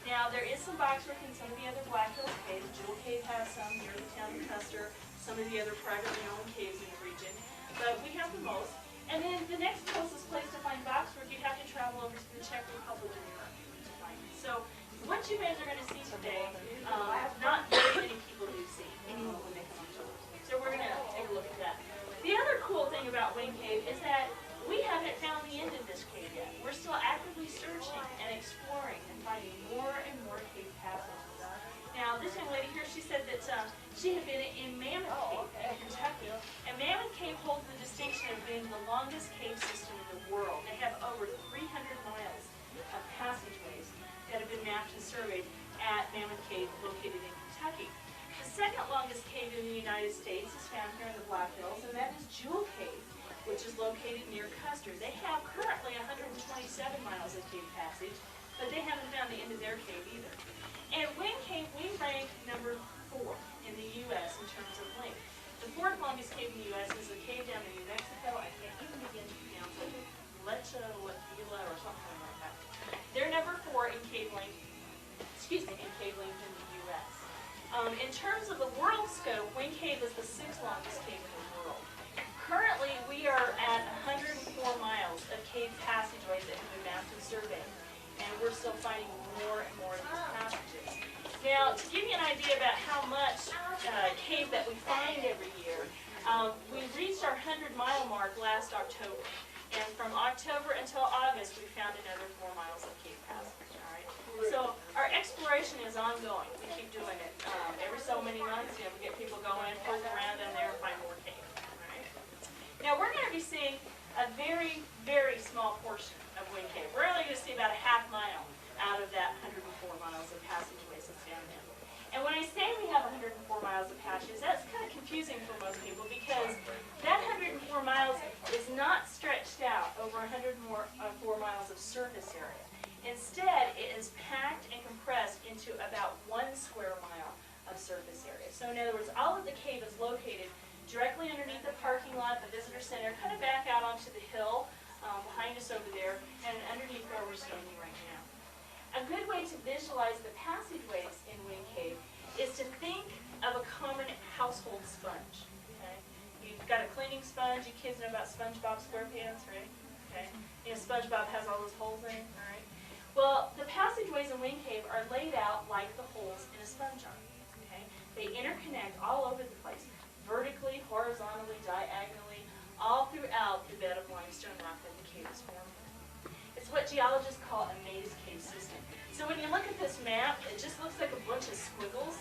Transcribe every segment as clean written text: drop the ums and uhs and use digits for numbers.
Now, there is some boxwork in some of the other Black Hills caves. Jewel Cave has some near the town of Custer, some of the other privately owned caves in the region, but we have the most. And then the next closest place to find boxwork, you have to travel over to the Czech Republic in Europe to find it. So, what you guys are going to see today, not very many people do see when they come on tour. So we're going to take a look at that. The other cool thing about Wing Cave is that we haven't found the end of this cave yet. We're still actively searching and exploring and finding more and more cave passages. Now, this young lady here, she said that she had been in Mammoth Cave in Kentucky. And Mammoth Cave holds the distinction of being the longest cave system in the world. They have over 300 miles of passageways that have been mapped and surveyed at Mammoth Cave, located in Kentucky. The second longest cave in the United States is found here in the Black Hills, and that is Jewel Cave, which is located near Custer. They have currently 127 miles of cave passage, but they haven't found the end of their cave either. And Wing Cave, we rank number 4 in the U.S. in terms of length. The fourth longest cave in the U.S. is a cave down in New Mexico. I can't even begin to pronounce it. Lechela or something like that. They're number 4 in cave length, in cave length in the U.S. In terms of the world scope, Wing Cave is the 6th longest cave in the world. Currently, we are at 104 miles of cave passageways that have been mapped and surveyed, and we're still finding more and more of these passages. Now, to give you an idea about how much cave that we find every year, we reached our 100-mile mark last October, and from October until August, we found another 4 miles of cave passage. All right? So our exploration is ongoing. We keep doing it every so many months. We get people going, poke around in there, and find more cave. Now, we're going to be seeing a very, very small portion of Wing Cave. We're only going to see about a half mile out of that 104 miles of passageways that's down there. And when I say we have 104 miles of passages, that's kind of confusing for most people because that 104 miles is not stretched out over 104 miles of surface area. Instead, it is packed and compressed into about 1 square mile of surface area. So in other words, all of the cave is located directly underneath the parking lot, the visitor center, kind of back out onto the hill behind us over there, and underneath where we're standing right now. A good way to visualize the passageways in Wing Cave is to think of a common household sponge. Okay? You've got a cleaning sponge. You kids know about SpongeBob SquarePants, right? Okay. You know, SpongeBob has all those holes in it, all right? Well, the passageways in Wing Cave are laid out like the holes in a sponge are. Okay? They interconnect all over the place, vertically, horizontally, diagonally, all throughout the bed of limestone rock that the cave is formed in. It's what geologists call a maze cave system. So when you look at this map, it just looks like a bunch of squiggles,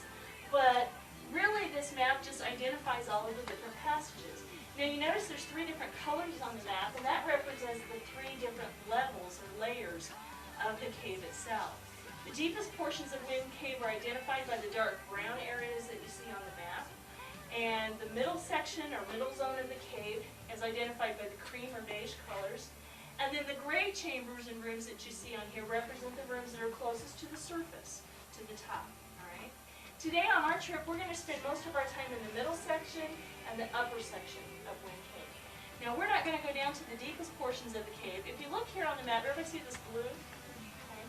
but really this map just identifies all of the different passages. Now you notice there's 3 different colors on the map, and that represents the 3 different levels or layers of the cave itself. The deepest portions of Wing Cave are identified by the dark brown areas that you see on the map. And the middle section or middle zone of the cave is identified by the cream or beige colors. And then the gray chambers and rooms that you see on here represent the rooms that are closest to the surface, to the top. All right? Today on our trip, we're going to spend most of our time in the middle section and the upper section of Wing Cave. Now, we're not going to go down to the deepest portions of the cave. If you look here on the map, everybody see this blue? Okay.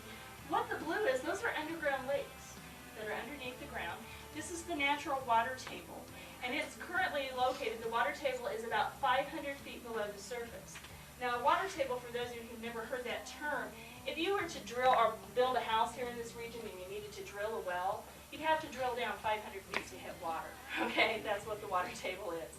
What the blue is, those are underground lakes that are underneath the ground. This is the natural water table. And it's currently located, the water table is about 500 feet below the surface. Now, a water table, for those of you who've never heard that term, if you were to drill or build a house here in this region and you needed to drill a well, you'd have to drill down 500 feet to hit water. Okay, that's what the water table is.